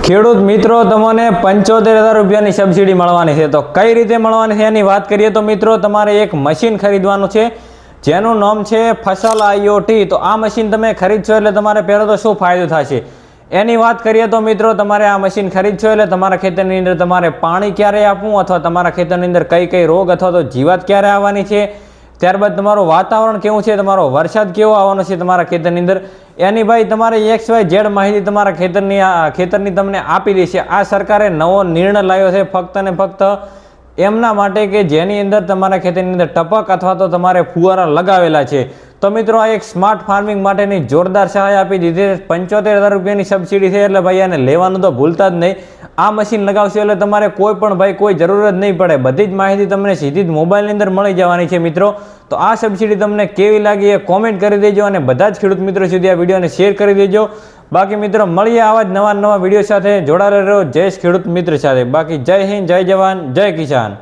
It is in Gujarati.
ખેડૂત મિત્રો તમને 75,000 રૂપિયાની સબસિડી મળવાની છે। તો કઈ રીતે મળવાની છે એની વાત કરીએ તો મિત્રો તમારે એક મશીન ખરીદવાનું છે જેનું નામ છે ફસલ IoT। તો આ મશીન તમે ખરીદશો એટલે તમારે પહેલો તો શું ફાયદો થશે એની વાત કરીએ તો મિત્રો તમારે આ મશીન ખરીદશો એટલે તમારા ખેતરની અંદર તમારે પાણી ક્યારે આપવું અથવા તમારા ખેતરની અંદર કઈ કઈ રોગ અથવા તો જીવાત ક્યારે આવવાની છે, ત્યારબાદ તમારું વાતાવરણ કેવું છે, તમારો વરસાદ કેવો આવવાનો છે તમારા ખેતરની અંદર, એની ભાઈ તમારે XYZ માહિતી તમારા ખેતરની તમને આપી દેશે। આ સરકારે નવો નિર્ણય લાવ્યો છે ફક્ત ને ફક્ત એમના માટે કે જેની અંદર તમારા ખેતરની અંદર ટપક અથવા તો તમારે ફુવારા લગાવેલા છે। તો મિત્રો આ એક સ્માર્ટ ફાર્મિંગ માટેની જોરદાર સહાય આપી દીધી છે। 75,000 રૂપિયાની સબસિડી છે એટલે ભાઈ આને લેવાનું તો ભૂલતા જ નહીં। આ મશીન લગાવશો એટલે તમારે કોઈ પણ ભાઈ કોઈ જરૂર જ નહીં પડે, બધી જ માહિતી તમને સીધી જ મોબાઈલની અંદર મળી જવાની છે મિત્રો। તો આ સબસિડી તમને કેવી લાગી એ કોમેન્ટ કરી દેજો અને બધા જ ખેડૂત મિત્રો સુધી આ વિડીયોને શેર કરી દેજો। બાકી મિત્રો મળીએ આવા જ નવા વિડીયો સાથે, જોડાયેલા રહો જય ખેડૂત મિત્ર સાથે। બાકી જય હિન્દ, જય જવાન, જય કિસાન।